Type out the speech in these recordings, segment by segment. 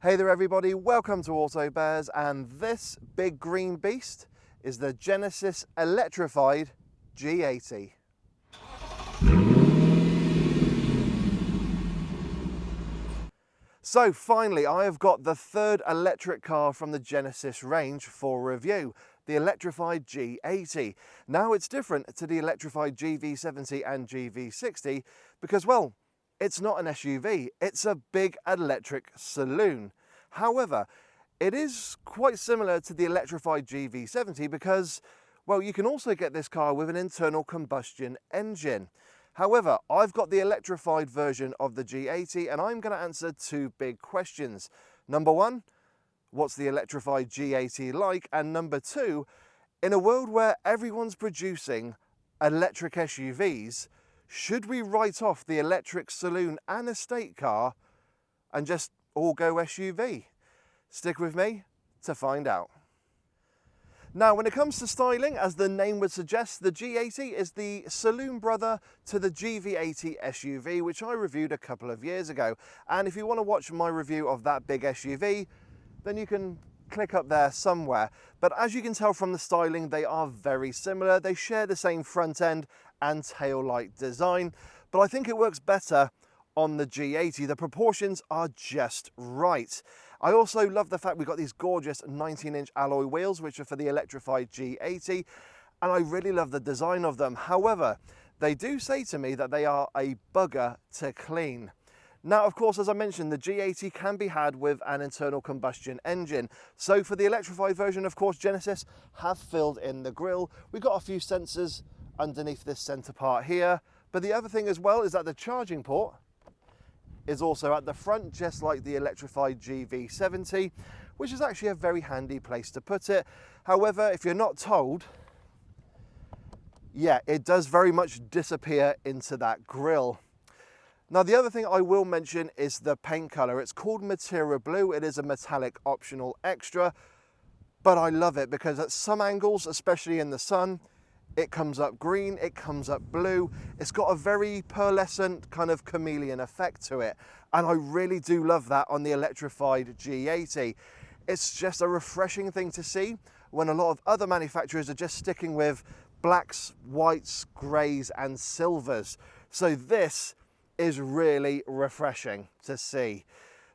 Hey there everybody, welcome to Auto Bears, and this big green beast is the Genesis Electrified G80. So finally, I have got the third electric car from the Genesis range for review, the Electrified G80. Now it's different to the Electrified GV70 and GV60 because, well, it's not an SUV, it's a big electric saloon. However, it is quite similar to the Electrified GV70 because, well, you can also get this car with an internal combustion engine. However, I've got the electrified version of the G80 and I'm going to answer two big questions. Number one, what's the electrified G80 like? And number two, in a world where everyone's producing electric SUVs, should we write off the electric saloon and estate car and just all go SUV? Stick with me to find out. Now, when it comes to styling, as the name would suggest, the G80 is the saloon brother to the GV80 SUV, which I reviewed a couple of years ago. And if you want to watch my review of that big SUV, then you can click up there somewhere. But as you can tell from the styling, they are very similar. They share the same front end and tail light design, but I think it works better on the G80. The proportions are just right. I also love the fact we've got these gorgeous 19-inch alloy wheels, which are for the electrified G80, and I really love the design of them. However, they do say to me that they are a bugger to clean. Now, of course, as I mentioned, the G80 can be had with an internal combustion engine. So for the electrified version, of course, Genesis have filled in the grille. We've got a few sensors underneath this center part here. But the other thing as well is that the charging port is also at the front, just like the electrified GV70, which is actually a very handy place to put it. However, if you're not told, yeah, it does very much disappear into that grille. Now, the other thing I will mention is the paint color. It's called Material Blue. It is a metallic optional extra, but I love it because at some angles, especially in the sun, it comes up green, it comes up blue. It's got a very pearlescent kind of chameleon effect to it. And I really do love that on the electrified G80. It's just a refreshing thing to see when a lot of other manufacturers are just sticking with blacks, whites, grays, and silvers. So this is really refreshing to see.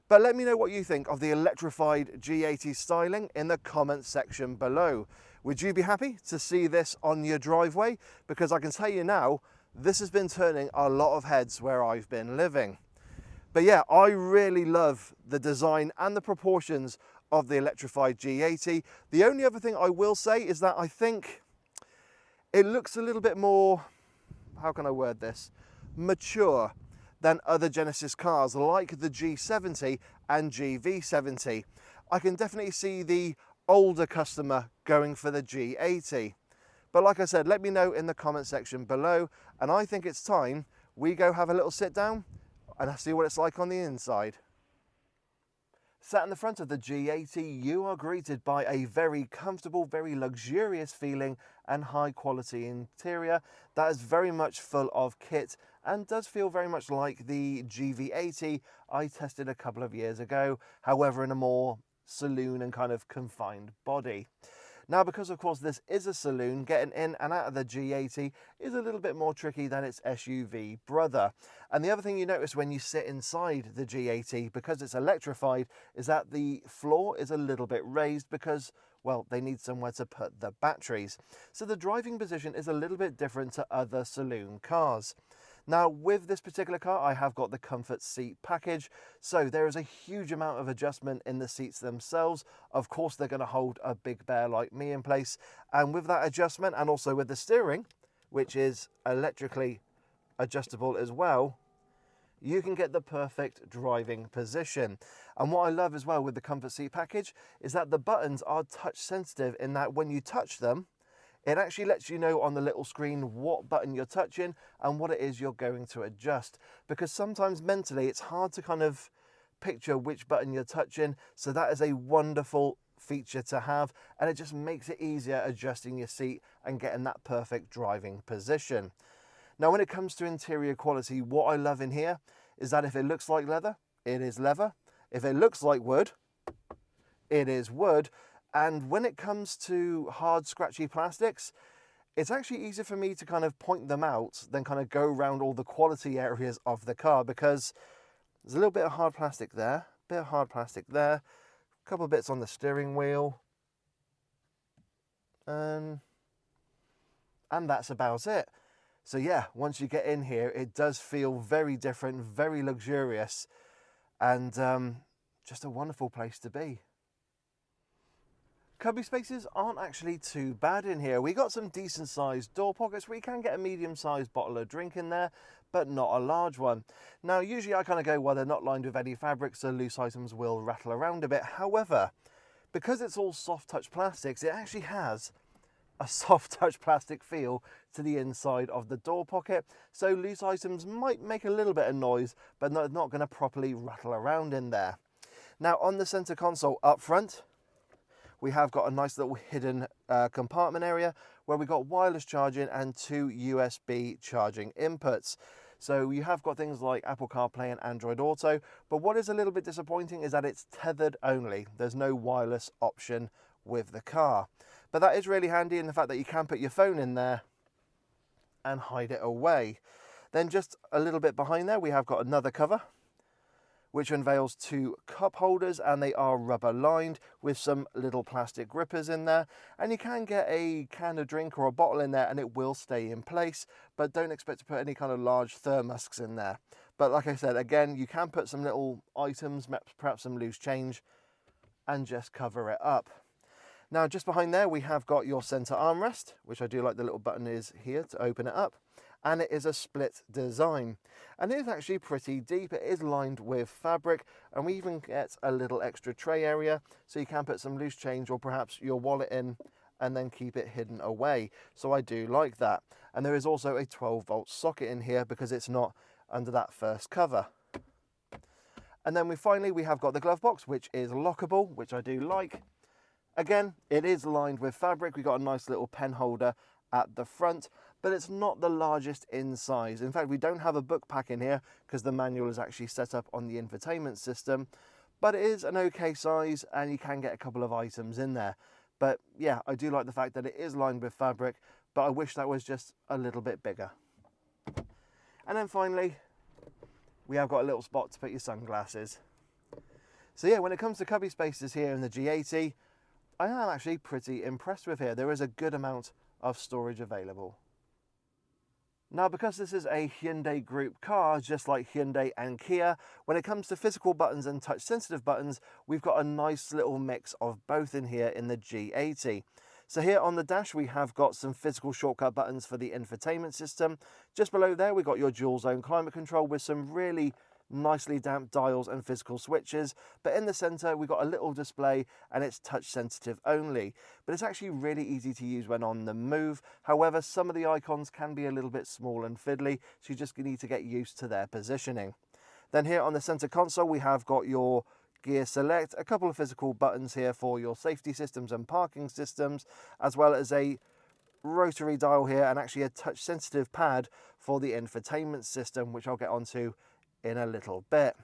But let me know what you think of the electrified G80 styling in the comments section below. Would you be happy to see this on your driveway? Because I can tell you now, this has been turning a lot of heads where I've been living. But yeah, I really love the design and the proportions of the electrified G80. The only other thing I will say is that I think it looks a little bit more, how can I word this, mature than other Genesis cars like the G70 and GV70. I can definitely see the older customer going for the G80. But like I said, let me know in the comment section below, and I think it's time we go have a little sit down and see what it's like on the inside. Sat in the front of the G80, you are greeted by a very comfortable, very luxurious feeling and high quality interior that is very much full of kit and does feel very much like the GV80 I tested a couple of years ago, however in a more saloon and kind of confined body. Now, because of course this is a saloon, getting in and out of the G80 is a little bit more tricky than its SUV brother. And the other thing you notice when you sit inside the G80, because it's electrified, is that the floor is a little bit raised because, well, they need somewhere to put the batteries. So the driving position is a little bit different to other saloon cars. Now, with this particular car, I have got the comfort seat package, so there is a huge amount of adjustment in the seats themselves. Of course, they're going to hold a big bear like me in place, and with that adjustment, and also with the steering, which is electrically adjustable as well, you can get the perfect driving position. And what I love as well with the comfort seat package is that the buttons are touch sensitive, in that when you touch them, it actually lets you know on the little screen what button you're touching and what it is you're going to adjust. Because sometimes mentally it's hard to kind of picture which button you're touching. So that is a wonderful feature to have, and it just makes it easier adjusting your seat and getting that perfect driving position. Now, when it comes to interior quality, what I love in here is that if it looks like leather, it is leather. If it looks like wood, it is wood. And when it comes to hard, scratchy plastics, it's actually easier for me to kind of point them out than kind of go around all the quality areas of the car, because there's a little bit of hard plastic there, bit of hard plastic there, a couple of bits on the steering wheel, and that's about it. So yeah, once you get in here, it does feel very different, very luxurious, and just a wonderful place to be. Cubby spaces aren't actually too bad in here. We got some decent sized door pockets where you can get a medium sized bottle of drink in there, but not a large one. Now, usually I kind of go, well, they're not lined with any fabric, so loose items will rattle around a bit. However, because it's all soft touch plastics, it actually has a soft touch plastic feel to the inside of the door pocket. So loose items might make a little bit of noise, but not going to properly rattle around in there. Now, on the center console up front, we have got a nice little hidden compartment area where we've got wireless charging and 2 USB charging inputs. So you have got things like Apple CarPlay and Android Auto, but what is a little bit disappointing is that it's tethered only. There's no wireless option with the car. But that is really handy in the fact that you can put your phone in there and hide it away. Then just a little bit behind there, we have got another cover, which unveils 2 cup holders, and they are rubber lined with some little plastic grippers in there. And you can get a can of drink or a bottle in there and it will stay in place, but don't expect to put any kind of large thermosks in there. But like I said, again, you can put some little items, perhaps some loose change, and just cover it up. Now, just behind there, we have got your center armrest, which I do like the little button is here to open it up. And it is a split design. And it is actually pretty deep. It is lined with fabric, and we even get a little extra tray area, so you can put some loose change or perhaps your wallet in and then keep it hidden away. So I do like that. And there is also a 12-volt socket in here because it's not under that first cover. And then finally we have got the glove box, which is lockable, which I do like. Again, it is lined with fabric. We've got a nice little pen holder at the front, but it's not the largest in size. In fact, we don't have a book pack in here because the manual is actually set up on the infotainment system, but it is an okay size and you can get a couple of items in there. But yeah, I do like the fact that it is lined with fabric, but I wish that was just a little bit bigger. And then finally, we have got a little spot to put your sunglasses. So yeah, when it comes to cubby spaces here in the G80, I am actually pretty impressed with here. There is a good amount of storage available. Now, because this is a Hyundai Group car, just like Hyundai and Kia, when it comes to physical buttons and touch sensitive buttons, we've got a nice little mix of both in here in the G80. So here on the dash, we have got some physical shortcut buttons for the infotainment system. Just below there, we've got your dual zone climate control with some really nicely damped dials and physical switches, but in the center we've got a little display and it's touch sensitive only, but it's actually really easy to use when on the move. However, some of the icons can be a little bit small and fiddly, so you just need to get used to their positioning. Then here on the center console we have got your gear select, a couple of physical buttons here for your safety systems and parking systems, as well as a rotary dial here and actually a touch sensitive pad for the infotainment system, which I'll get onto in a little bit.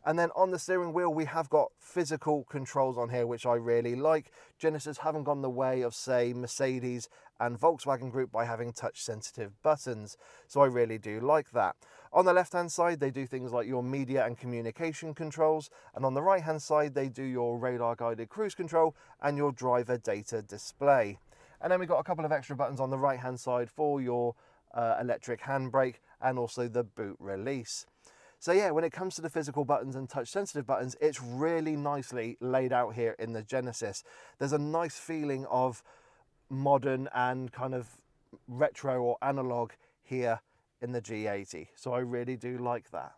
And then on the steering wheel we have got physical controls on here, which I really like. Genesis haven't gone the way of, say, Mercedes and Volkswagen Group by having touch sensitive buttons, so I really do like that. On the left hand side they do things like your media and communication controls, and on the right hand side they do your radar guided cruise control and your driver data display. And then we've got a couple of extra buttons on the right hand side for your electric handbrake and also the boot release. So yeah, when it comes to the physical buttons and touch sensitive buttons, it's really nicely laid out here in the Genesis. There's a nice feeling of modern and kind of retro or analog here in the G80. So I really do like that.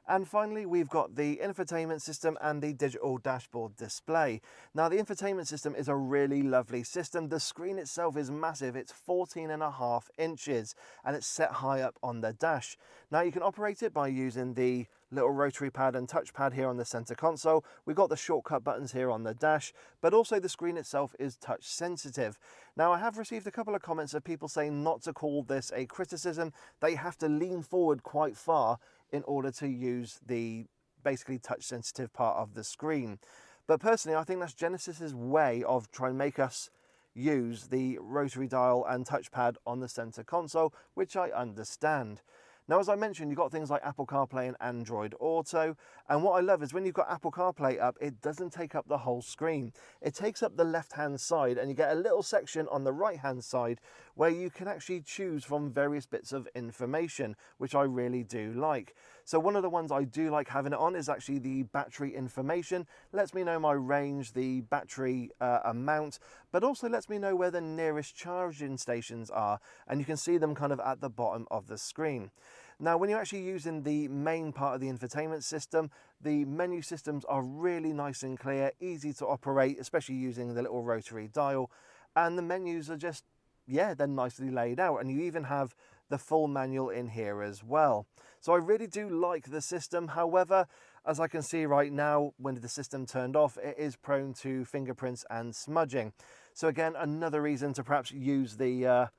And finally, we've got the infotainment system and the digital dashboard display. Now, the infotainment system is a really lovely system. The screen itself is massive. It's 14.5 inches and it's set high up on the dash. Now, you can operate it by using the little rotary pad and touchpad here on the center console. We've got the shortcut buttons here on the dash, but also the screen itself is touch sensitive. Now, I have received a couple of comments of people saying not to call this a criticism. They have to lean forward quite far in order to use the basically touch sensitive part of the screen. But personally, I think that's Genesis's way of trying to make us use the rotary dial and touchpad on the center console, which I understand. Now, as I mentioned, you've got things like Apple CarPlay and Android Auto. And what I love is when you've got Apple CarPlay up, it doesn't take up the whole screen. It takes up the left-hand side, and you get a little section on the right-hand side where you can actually choose from various bits of information, which I really do like. So one of the ones I do like having it on is actually the battery information. Lets me know my range, the battery amount, but also lets me know where the nearest charging stations are. And you can see them kind of at the bottom of the screen. Now, when you're actually using the main part of the infotainment system, the menu systems are really nice and clear, easy to operate, especially using the little rotary dial. And the menus are just, yeah, they're nicely laid out. And you even have the full manual in here as well. So I really do like the system. However, as I can see right now, when the system turned off, it is prone to fingerprints and smudging. So again, another reason to perhaps use the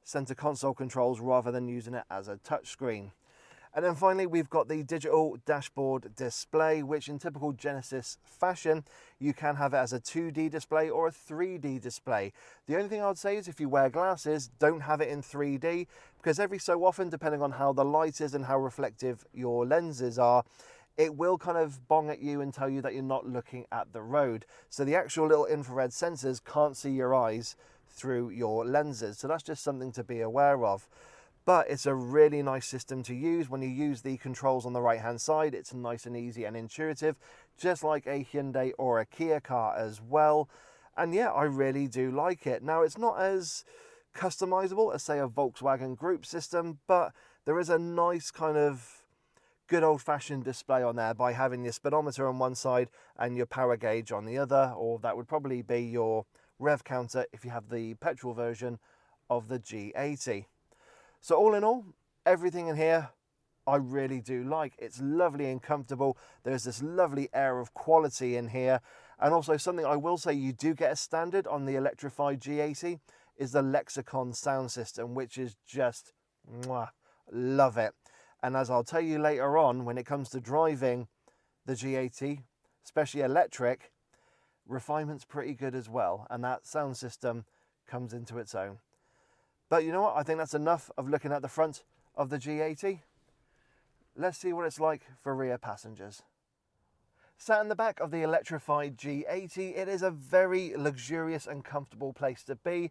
center console controls rather than using it as a touchscreen. And then finally, we've got the digital dashboard display, which in typical Genesis fashion, you can have it as a 2D display or a 3D display. The only thing I would say is if you wear glasses, don't have it in 3D, because every so often, depending on how the light is and how reflective your lenses are, it will kind of bong at you and tell you that you're not looking at the road. So the actual little infrared sensors can't see your eyes through your lenses. So that's just something to be aware of. But it's a really nice system to use. When you use the controls on the right hand side, it's nice and easy and intuitive, just like a Hyundai or a Kia car as well. And yeah, I really do like it. Now, it's not as customizable as, say, a Volkswagen Group system, but there is a nice kind of good old-fashioned display on there by having your speedometer on one side and your power gauge on the other, or that would probably be your rev counter if you have the petrol version of the G80. So all in all, everything in here I really do like. It's lovely and comfortable. There's this lovely air of quality in here. And also something I will say you do get a standard on the Electrified G80 is the Lexicon sound system, which is just, mwah, love it. And as I'll tell you later on, when it comes to driving the G80, especially electric, refinement's pretty good as well, and that sound system comes into its own. But you know what? I think that's enough of looking at the front of the G80. Let's see what it's like for rear passengers. Sat in the back of the Electrified G80, it is a very luxurious and comfortable place to be,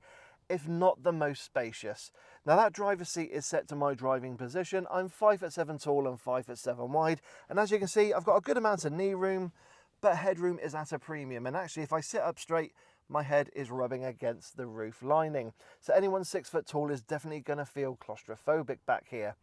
if not the most spacious. Now that driver's seat is set to my driving position. I'm 5'7" tall and 5'7" wide, and as you can see, I've got a good amount of knee room, but headroom is at a premium. And actually, if I sit up straight, my head is rubbing against the roof lining. So anyone 6 foot tall is definitely going to feel claustrophobic back here.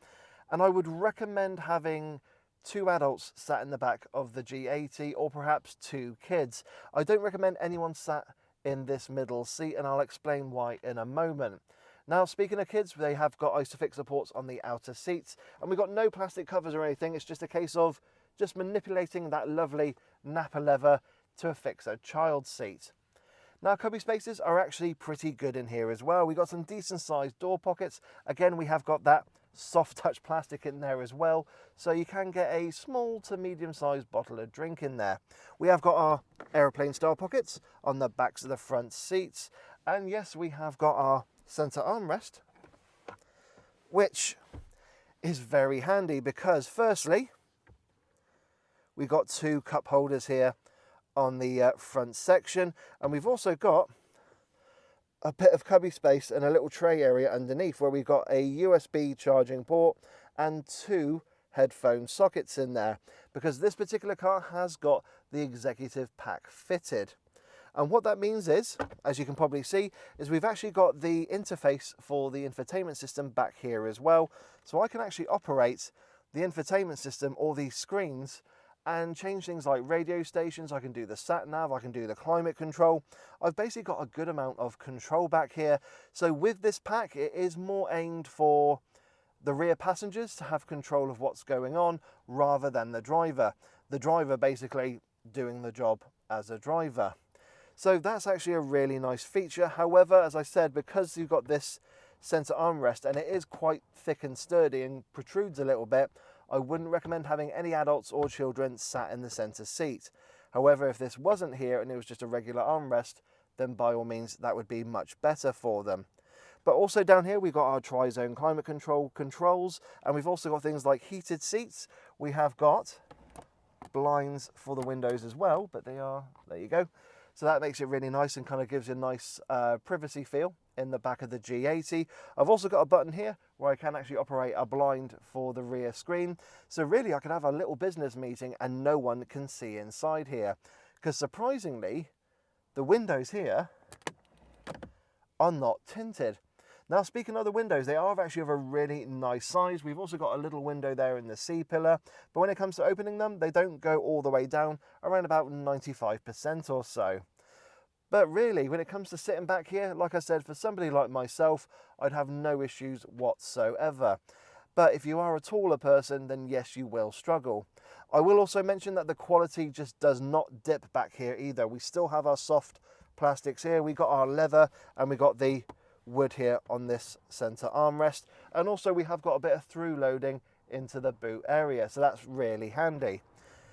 And I would recommend having 2 adults sat in the back of the G80, or perhaps 2 kids. I don't recommend anyone sat in this middle seat, and I'll explain why in a moment. Now, speaking of kids, they have got ISOFIX supports on the outer seats, and we've got no plastic covers or anything. It's just a case of just manipulating that lovely Napa leather to affix a child's seat. Now, cubby spaces are actually pretty good in here as well. We've got some decent sized door pockets. Again, we have got that soft touch plastic in there as well, so you can get a small to medium sized bottle of drink in there. We have got our aeroplane style pockets on the backs of the front seats, and yes, we have got our center armrest, which is very handy because firstly, we've got 2 cup holders here on the front section, and we've also got a bit of cubby space and a little tray area underneath where we've got a USB charging port and 2 headphone sockets in there, because this particular car has got the executive pack fitted. And what that means is, as you can probably see, is we've actually got the interface for the infotainment system back here as well. So I can actually operate the infotainment system or these screens and change things like radio stations. I can do the sat nav, I can do the climate control. I've basically got a good amount of control back here. So with this pack, it is more aimed for the rear passengers to have control of what's going on rather than the driver. The driver basically doing the job as a driver. So that's actually a really nice feature. However, as I said, because you've got this center armrest and it is quite thick and sturdy and protrudes a little bit, I wouldn't recommend having any adults or children sat in the center seat. However, if this wasn't here and it was just a regular armrest, then by all means that would be much better for them. But also down here we've got our tri-zone climate control controls, and we've also got things like heated seats. We have got blinds for the windows as well, but they are, there you go. So that makes it really nice and kind of gives you a nice privacy feel in the back of the G80. I've also got a button here where I can actually operate a blind for the rear screen. So really I could have a little business meeting and no one can see inside here. Because surprisingly, the windows here are not tinted. Now, speaking of the windows, they are actually of a really nice size. We've also got a little window there in the C-pillar, but when it comes to opening them, they don't go all the way down, around about 95% or so. But really, when it comes to sitting back here, like I said, for somebody like myself, I'd have no issues whatsoever. But if you are a taller person, then yes, you will struggle. I will also mention that the quality just does not dip back here either. We still have our soft plastics here. We got our leather and we got the wood here on this center armrest, and also we have got a bit of through loading into the boot area, so that's really handy.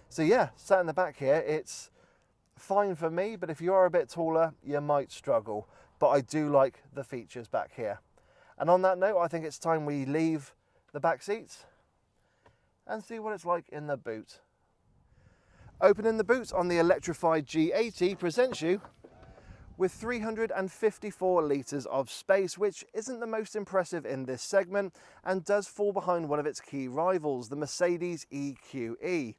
So yeah, sat in the back here, it's fine for me, but if you are a bit taller you might struggle, but I do like the features back here. And on that note, I think it's time we leave the back seats and see what it's like in the boot. Opening the boot on the electrified G80 presents you with 354 litres of space, which isn't the most impressive in this segment and does fall behind one of its key rivals, the Mercedes EQE.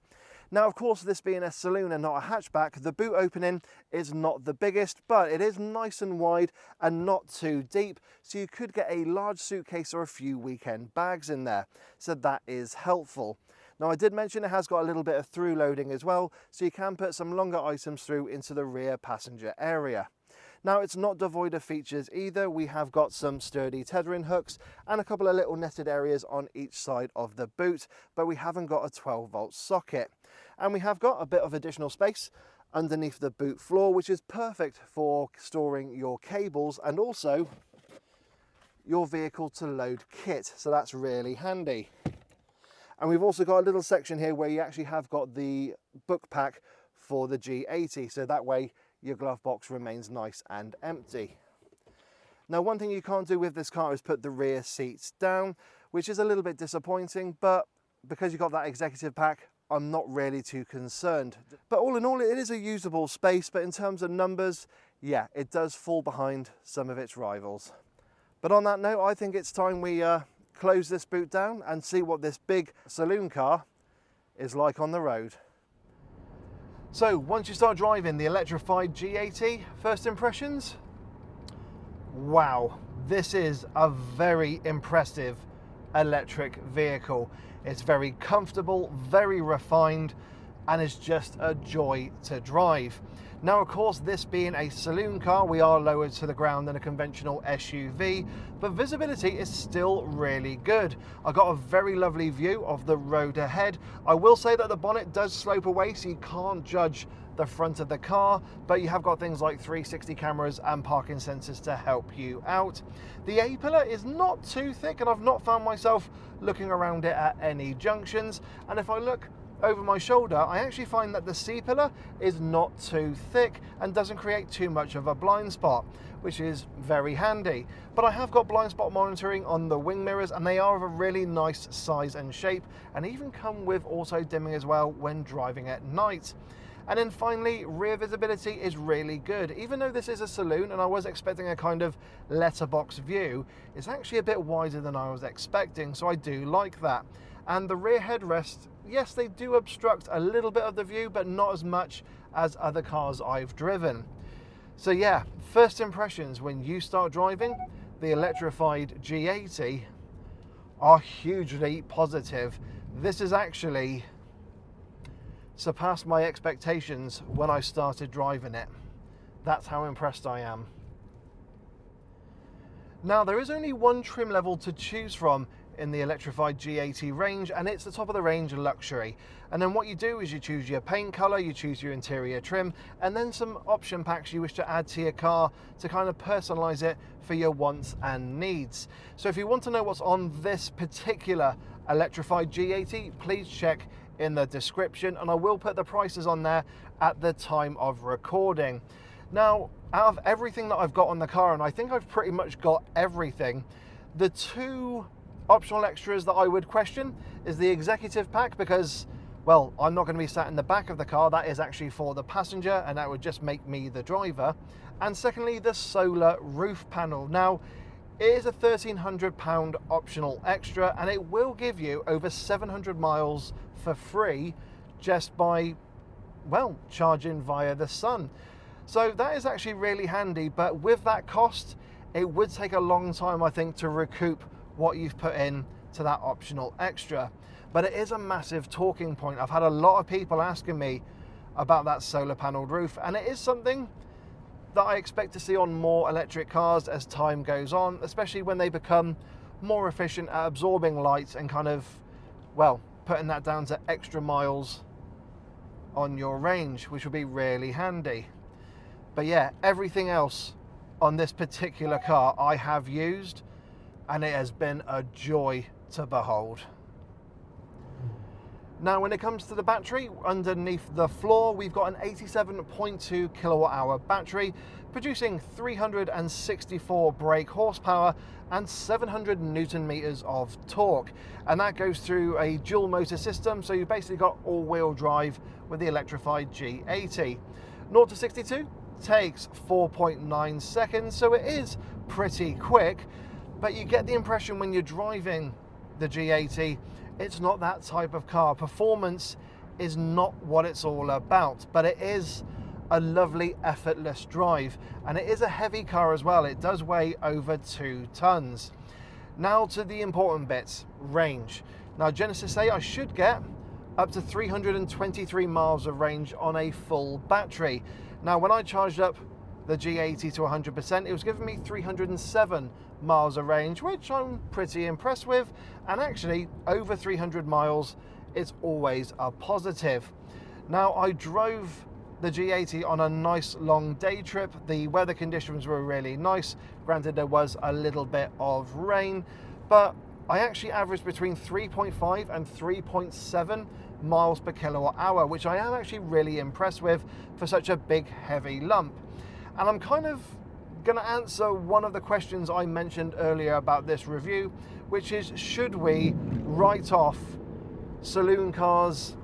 Now, of course, this being a saloon and not a hatchback, the boot opening is not the biggest, but it is nice and wide and not too deep, so you could get a large suitcase or a few weekend bags in there, so that is helpful. Now, I did mention it has got a little bit of through loading as well, so you can put some longer items through into the rear passenger area. Now, it's not devoid of features either. We have got some sturdy tethering hooks and a couple of little netted areas on each side of the boot, but we haven't got a 12-volt socket. And we have got a bit of additional space underneath the boot floor, which is perfect for storing your cables and also your vehicle to load kit. So that's really handy. And we've also got a little section here where you actually have got the book pack for the G80. So that way your glove box remains nice and empty. Now, one thing you can't do with this car is put the rear seats down, which is a little bit disappointing, but because you've got that executive pack, I'm not really too concerned. But all in all, it is a usable space, but in terms of numbers, yeah, it does fall behind some of its rivals. But on that note, I think it's time we close this boot down and see what this big saloon car is like on the road. So once you start driving the electrified G80, first impressions? Wow, this is a very impressive electric vehicle. It's very comfortable, very refined, and it's just a joy to drive. Now, of course, this being a saloon car, we are lower to the ground than a conventional SUV, but visibility is still really good. I got a very lovely view of the road ahead. I will say that the bonnet does slope away, so you can't judge the front of the car, but you have got things like 360 cameras and parking sensors to help you out. The A-pillar is not too thick, and I've not found myself looking around it at any junctions. And if I look over my shoulder, I actually find that the C-pillar is not too thick and doesn't create too much of a blind spot, which is very handy. But I have got blind spot monitoring on the wing mirrors, and they are of a really nice size and shape, and even come with auto dimming as well when driving at night. And then finally, rear visibility is really good. Even though this is a saloon and I was expecting a kind of letterbox view, it's actually a bit wider than I was expecting, so I do like that. And the rear headrest, yes, they do obstruct a little bit of the view, but not as much as other cars I've driven. So yeah, first impressions when you start driving the electrified G80 are hugely positive. This is actually surpassed my expectations when I started driving it. That's how impressed I am. Now, there is only one trim level to choose from in the electrified G80 range, and it's the top of the range luxury. And then what you do is you choose your paint color, you choose your interior trim, and then some option packs you wish to add to your car to kind of personalize it for your wants and needs. So if you want to know what's on this particular Electrified G80, please check in the description, and I will put the prices on there at the time of recording. Now, out of everything that I've got on the car, and I think I've pretty much got everything, the two optional extras that I would question is the executive pack, because, well, I'm not going to be sat in the back of the car. That is actually for the passenger, and that would just make me the driver. And secondly, the solar roof panel. Now, it is a £1,300 optional extra, and it will give you over 700 miles for free just by, well, charging via the sun. So that is actually really handy, but with that cost, it would take a long time, I think, to recoup what you've put in to that optional extra. But it is a massive talking point. I've had a lot of people asking me about that solar panelled roof, and it is something that I expect to see on more electric cars as time goes on, especially when they become more efficient at absorbing light and kind of, well, putting that down to extra miles on your range, which will be really handy. But yeah, everything else on this particular car I have used, and it has been a joy to behold. Now, when it comes to the battery, underneath the floor, we've got an 87.2 kilowatt hour battery, producing 364 brake horsepower and 700 Newton meters of torque. And that goes through a dual motor system, so you've basically got all-wheel drive with the electrified G80. 0 to 62 takes 4.9 seconds, so it is pretty quick, but you get the impression when you're driving the G80, it's not that type of car. Performance is not what it's all about, but it is a lovely, effortless drive, and it is a heavy car as well. It does weigh over 2 tons. Now to the important bits, range. Now, Genesis say I should get up to 323 miles of range on a full battery. Now, when I charged up the G80 to 100%, it was giving me 307 miles of range, which I'm pretty impressed with, and actually over 300 miles is always a positive. Now, I drove the G80 on a nice long day trip. The weather conditions were really nice. Granted, there was a little bit of rain, but I actually averaged between 3.5 and 3.7 miles per kilowatt hour, which I am actually really impressed with for such a big, heavy lump. And I'm kind of going to answer one of the questions I mentioned earlier about this review, which is, should we write off saloon cars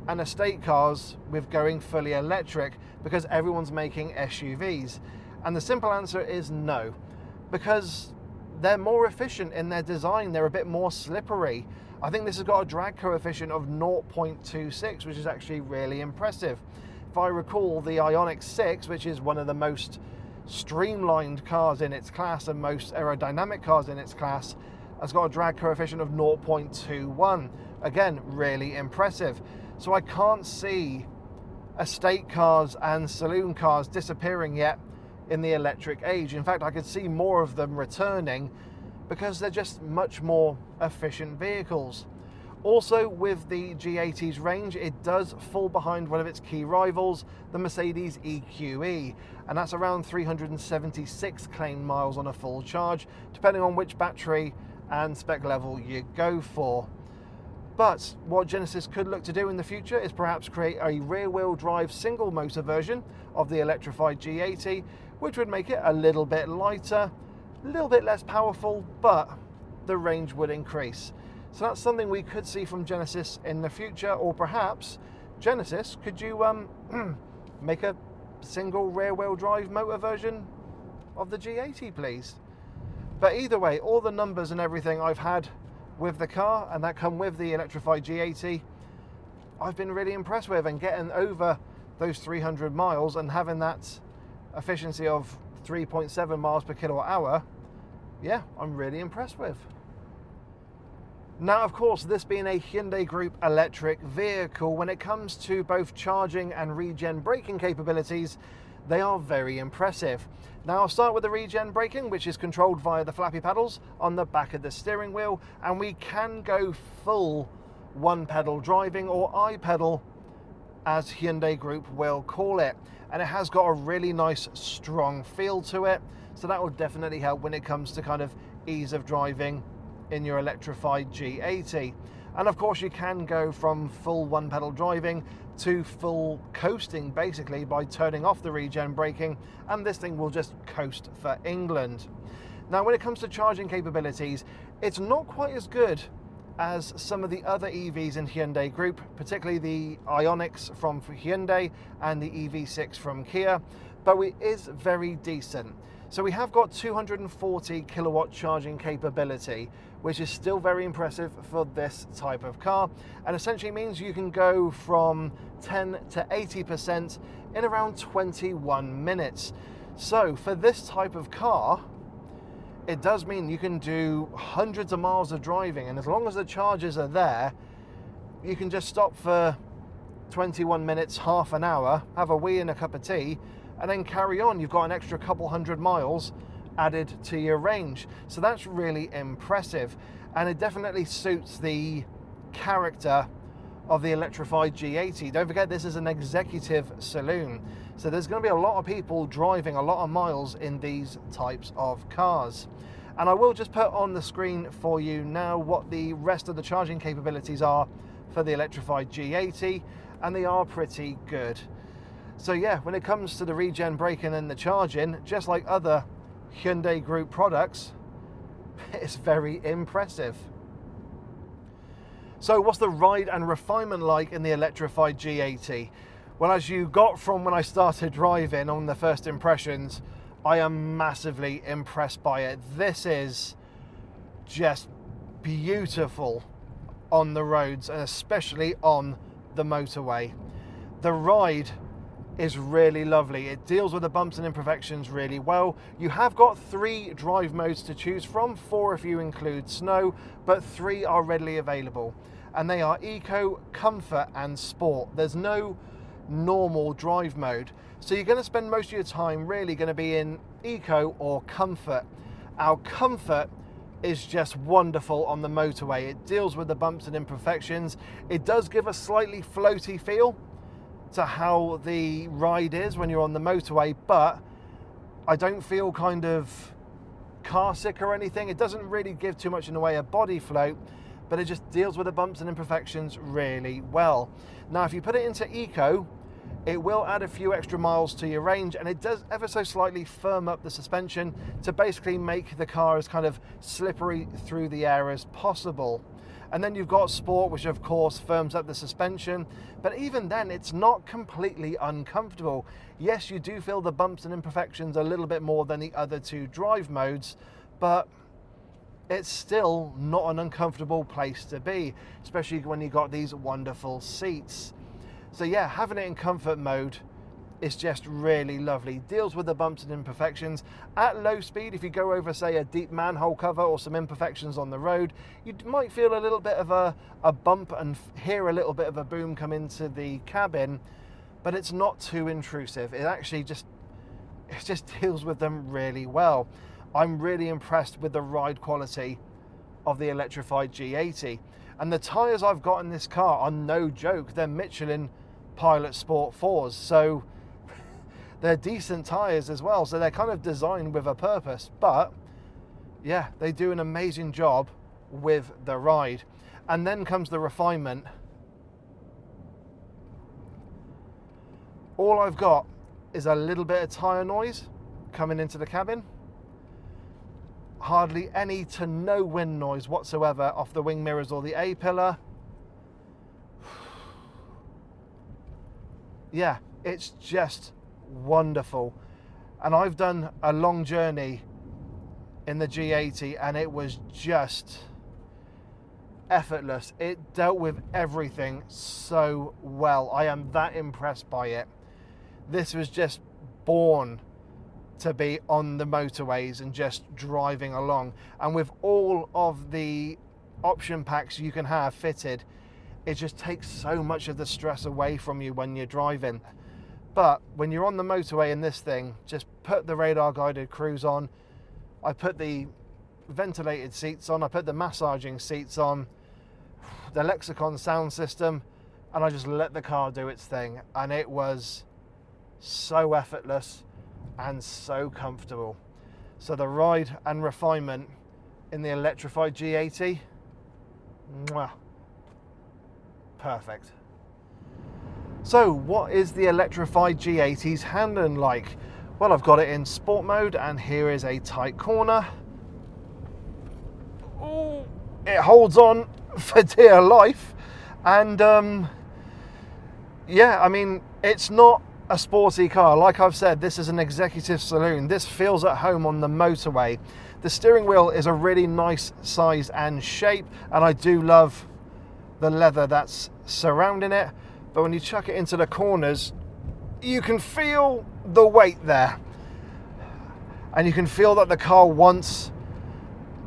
and estate cars with going fully electric because everyone's making SUVs? And the simple answer is no, because they're more efficient in their design. They're a bit more slippery. I think this has got a drag coefficient of 0.26, which is actually really impressive. If I recall, the Ioniq 6, which is one of the most streamlined cars in its class and most aerodynamic cars in its class, has got a drag coefficient of 0.21. Again, really impressive. So I can't see estate cars and saloon cars disappearing yet in the electric age. In fact, I could see more of them returning because they're just much more efficient vehicles. Also, with the G80's range, it does fall behind one of its key rivals, the Mercedes EQE, and that's around 376 claimed miles on a full charge, depending on which battery and spec level you go for. But what Genesis could look to do in the future is perhaps create a rear-wheel drive single motor version of the electrified G80, which would make it a little bit lighter, a little bit less powerful, but the range would increase. So that's something we could see from Genesis in the future, or perhaps, Genesis, could you make a single rear-wheel drive motor version of the G80, please? But either way, all the numbers and everything I've had with the car, and that come with the electrified G80, I've been really impressed with, and getting over those 300 miles and having that efficiency of 3.7 miles per kilowatt hour, yeah, I'm really impressed with. Now, of course, this being a Hyundai Group electric vehicle, when it comes to both charging and regen braking capabilities, they are very impressive. Now, I'll start with the regen braking, which is controlled via the flappy pedals on the back of the steering wheel, and we can go full one pedal driving, or I-pedal as Hyundai Group will call it. And it has got a really nice strong feel to it, so that will definitely help when it comes to kind of ease of driving in your electrified G80. And of course you can go from full one pedal driving to full coasting basically by turning off the regen braking, and this thing will just coast for England. Now when it comes to charging capabilities, it's not quite as good as some of the other EVs in Hyundai Group, particularly the Ioniqs from Hyundai and the EV6 from Kia, but it is very decent. So we have got 240 kilowatt charging capability, which is still very impressive for this type of car, and essentially means you can go from 10 to 80% in around 21 minutes. So for this type of car, it does mean you can do hundreds of miles of driving, and as long as the charges are there, you can just stop for 21 minutes, half an hour, have a wee and a cup of tea, and then carry on. You've got an extra couple hundred miles added to your range. So that's really impressive, and it definitely suits the character of the electrified G80. Don't forget, this is an executive saloon, so there's going to be a lot of people driving a lot of miles in these types of cars. And I will just put on the screen for you now what the rest of the charging capabilities are for the electrified G80, and they are pretty good. So yeah, when it comes to the regen braking and the charging, just like other Hyundai Group products, it's very impressive. So what's the ride and refinement like in the electrified G80? Well, as you got from when I started driving on the first impressions, I am massively impressed by it. This is just beautiful on the roads, and especially on the motorway. The ride is really lovely. It deals with the bumps and imperfections really well. You have got 3 drive modes to choose from, 4 if you include snow, but 3 are readily available, and they are Eco, Comfort and Sport. There's no normal drive mode, so you're going to spend most of your time really going to be in Eco or Comfort. Our Comfort is just wonderful on the motorway. It deals with the bumps and imperfections. It does give a slightly floaty feel to how the ride is when you're on the motorway, but I don't feel kind of car sick or anything. It doesn't really give too much in the way of body float, but it just deals with the bumps and imperfections really well. Now if you put it into Eco, it will add a few extra miles to your range, and it does ever so slightly firm up the suspension to basically make the car as kind of slippery through the air as possible. And then you've got Sport, which of course firms up the suspension, but even then it's not completely uncomfortable. Yes, you do feel the bumps and imperfections a little bit more than the other 2 drive modes, but it's still not an uncomfortable place to be, especially when you've got these wonderful seats. So yeah, having it in comfort mode is just really lovely. Deals with the bumps and imperfections. At low speed, if you go over, say, a deep manhole cover or some imperfections on the road, you might feel a little bit of a bump and hear a little bit of a boom come into the cabin, but it's not too intrusive. It actually just deals with them really well. I'm really impressed with the ride quality of the electrified G80. And the tyres I've got in this car are no joke. They're Michelin Pilot Sport 4s, so they're decent tyres as well, so they're kind of designed with a purpose. But yeah, they do an amazing job with the ride. And then comes the refinement. All I've got is a little bit of tyre noise coming into the cabin. Hardly any to no wind noise whatsoever off the wing mirrors or the A-pillar. Yeah, it's just wonderful. And I've done a long journey in the G80 and it was just effortless. It dealt with everything so well. I am that impressed by it. This was just born to be on the motorways and just driving along. And with all of the option packs you can have fitted, it just takes so much of the stress away from you when you're driving. But when you're on the motorway in this thing, just put the radar guided cruise on. I put the ventilated seats on, I put the massaging seats on, the Lexicon sound system, and I just let the car do its thing. And it was so effortless and so comfortable. So the ride and refinement in the electrified G80. Mwah. Perfect. So what is the electrified G80's handling like? Well, I've got it in sport mode, and here is a tight corner. Ooh, it holds on for dear life. And yeah, I mean, it's not a sporty car. Like I've said, this is an executive saloon. This feels at home on the motorway. The steering wheel is a really nice size and shape, and I do love the leather that's surrounding it. But when you chuck it into the corners, you can feel the weight there, and you can feel that the car wants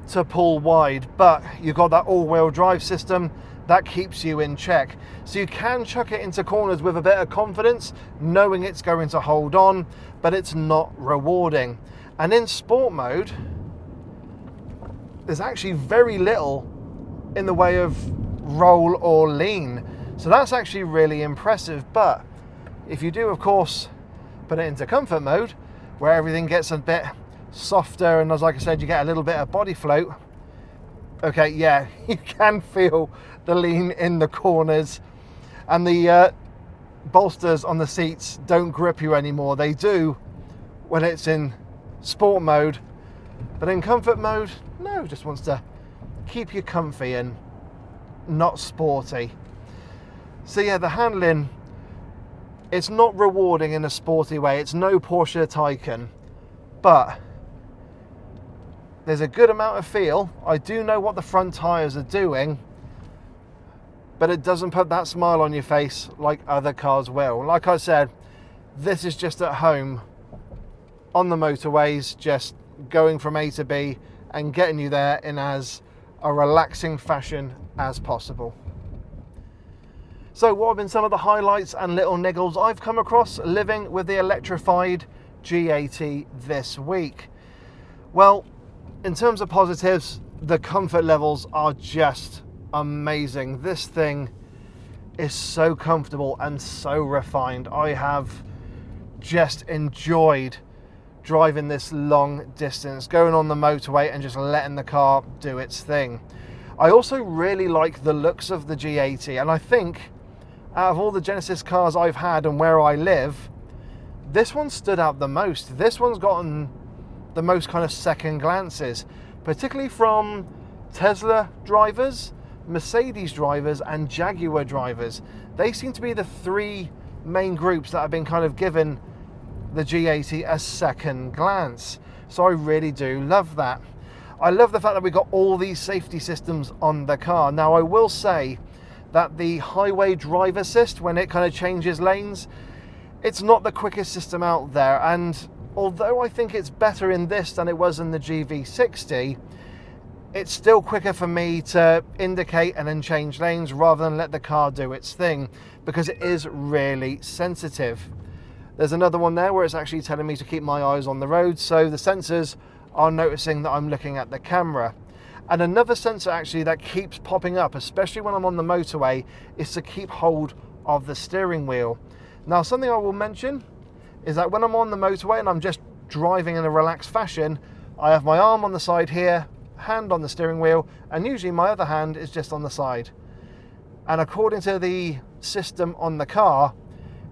to pull wide, but you've got that all-wheel drive system that keeps you in check. So you can chuck it into corners with a bit of confidence, knowing it's going to hold on, but it's not rewarding. And in sport mode, there's actually very little in the way of roll or lean. So that's actually really impressive. But if you do, of course, put it into comfort mode, where everything gets a bit softer, and as like I said, you get a little bit of body float. Okay, yeah, you can feel the lean in the corners, and the bolsters on the seats don't grip you anymore. They do when it's in sport mode, but in comfort mode, no, just wants to keep you comfy and not sporty. So yeah, the handling, it's not rewarding in a sporty way. It's no Porsche Taycan, but there's a good amount of feel. I do know what the front tyres are doing, but it doesn't put that smile on your face like other cars will. Like I said, this is just at home on the motorways, just going from A to B and getting you there in as a relaxing fashion as possible. So what have been some of the highlights and little niggles I've come across living with the electrified G80 this week? Well, in terms of positives, the comfort levels are just amazing. This thing is so comfortable and so refined. I have just enjoyed driving this long distance, going on the motorway and just letting the car do its thing. I also really like the looks of the G80, and I think out of all the Genesis cars I've had and where I live, this one stood out the most. This one's gotten the most kind of second glances, particularly from Tesla drivers, Mercedes drivers and Jaguar drivers. They seem to be the three main groups that have been kind of given the G80 a second glance. So I really do love that. I love the fact that we got all these safety systems on the car. Now I will say that the highway drive assist, when it kind of changes lanes, it's not the quickest system out there, and although I think it's better in this than it was in the GV60, it's still quicker for me to indicate and then change lanes rather than let the car do its thing, because it is really sensitive. There's another one there where it's actually telling me to keep my eyes on the road, so the sensors are noticing that I'm looking at the camera. And another sensor actually that keeps popping up, especially when I'm on the motorway, is to keep hold of the steering wheel. Now, something I will mention is that when I'm on the motorway and I'm just driving in a relaxed fashion, I have my arm on the side here, hand on the steering wheel, and usually my other hand is just on the side. And according to the system on the car,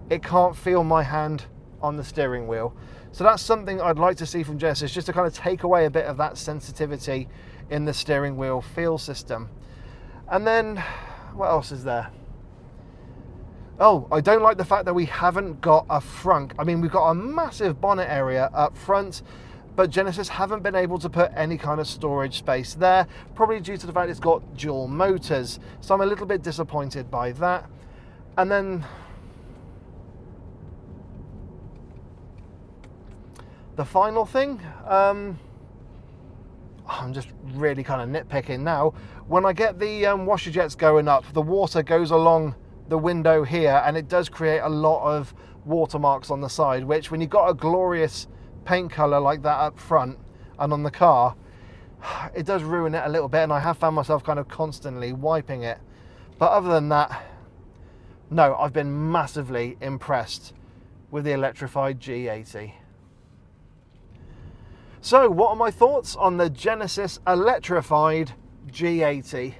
it can't feel my hand on the steering wheel. So that's something I'd like to see from Genesis, just to kind of take away a bit of that sensitivity in the steering wheel feel system. And then, what else is there? Oh, I don't like the fact that we haven't got a frunk. I mean, we've got a massive bonnet area up front, but Genesis haven't been able to put any kind of storage space there, probably due to the fact it's got dual motors. So I'm a little bit disappointed by that. And then the final thing, I'm just really kind of nitpicking now. When I get the washer jets going up, the water goes along the window here, and it does create a lot of watermarks on the side, which when you've got a glorious paint color like that up front and on the car, it does ruin it a little bit, and I have found myself kind of constantly wiping it. But other than that, no, I've been massively impressed with the electrified G80. So what are my thoughts on the Genesis Electrified G80?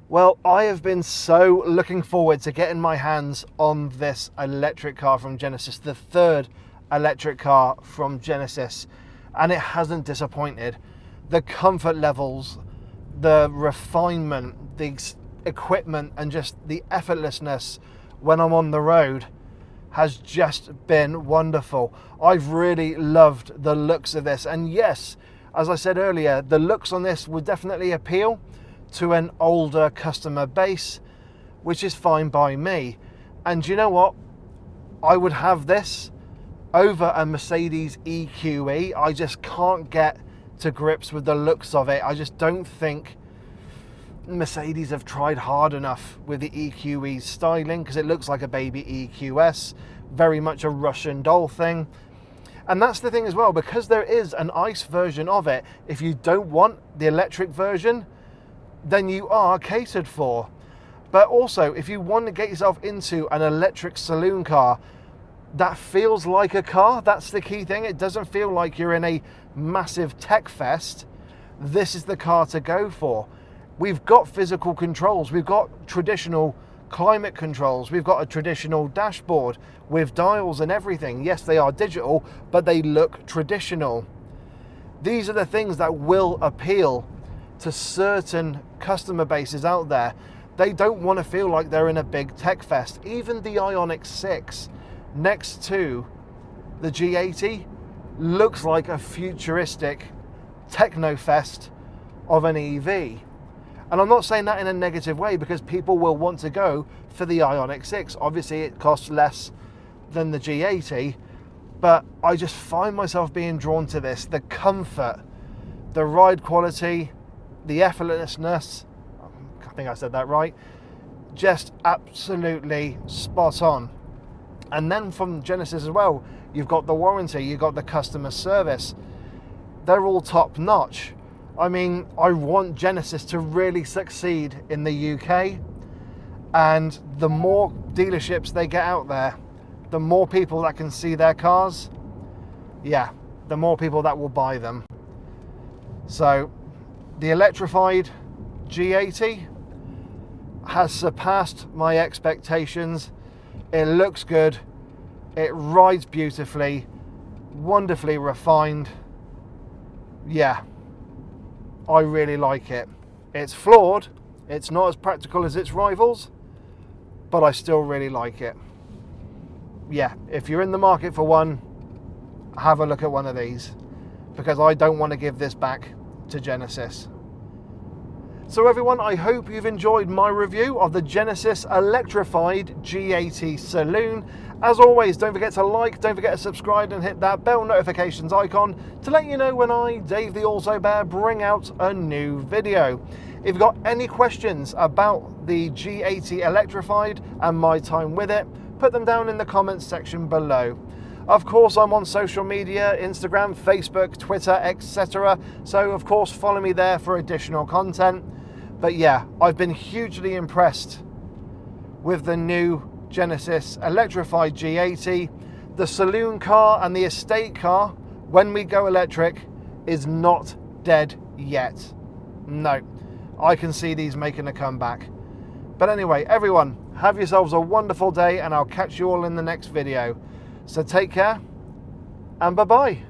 Well, I have been so looking forward to getting my hands on this electric car from Genesis, the third electric car from Genesis, and it hasn't disappointed. The comfort levels, the refinement, the equipment, and just the effortlessness when I'm on the road has just been wonderful. I've really loved the looks of this, and yes, as I said earlier, the looks on this would definitely appeal to an older customer base, which is fine by me. And you know what? I would have this over a Mercedes EQE. I just can't get to grips with the looks of it. I just don't think Mercedes have tried hard enough with the EQE styling, because it looks like a baby EQS, very much a Russian doll thing. And that's the thing as well, because there is an ICE version of it, if you don't want the electric version, then you are catered for. But also, if you want to get yourself into an electric saloon car that feels like a car, that's the key thing. It doesn't feel like you're in a massive tech fest. This is the car to go for. We've got physical controls, we've got traditional climate controls, we've got a traditional dashboard with dials and everything. Yes, they are digital, but they look traditional. These are the things that will appeal to certain customer bases out there. They don't want to feel like they're in a big tech fest. Even the Ioniq 6 next to the G80 looks like a futuristic techno fest of an EV. And I'm not saying that in a negative way, because people will want to go for the Ioniq 6. Obviously, it costs less than the G80, but I just find myself being drawn to this. The comfort, the ride quality, the effortlessness, I think I said that right, just absolutely spot on. And then from Genesis as well, you've got the warranty, you've got the customer service. They're all top notch. I mean, I want Genesis to really succeed in the UK, and the more dealerships they get out there, the more people that can see their cars, yeah, the more people that will buy them. So the electrified G80 has surpassed my expectations. It looks good, it rides beautifully, wonderfully refined. Yeah, I really like it. It's flawed, it's not as practical as its rivals, but I still really like it. Yeah, if you're in the market for one, have a look at one of these, because I don't want to give this back to Genesis. So everyone, I hope you've enjoyed my review of the Genesis Electrified G80 Saloon. As always, don't forget to like, don't forget to subscribe, and hit that bell notifications icon to let you know when I, Dave the Auto Bear, bring out a new video. If you've got any questions about the G80 Electrified and my time with it, put them down in the comments section below. Of course, I'm on social media, Instagram, Facebook, Twitter, etc. So of course, follow me there for additional content. But yeah, I've been hugely impressed with the new Genesis Electrified G80. The saloon car and the estate car, when we go electric, is not dead yet. No, I can see these making a comeback. But anyway, everyone, have yourselves a wonderful day, and I'll catch you all in the next video. So take care, and bye-bye.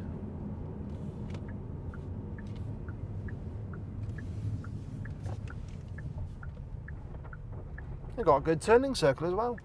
I've got a good turning circle as well.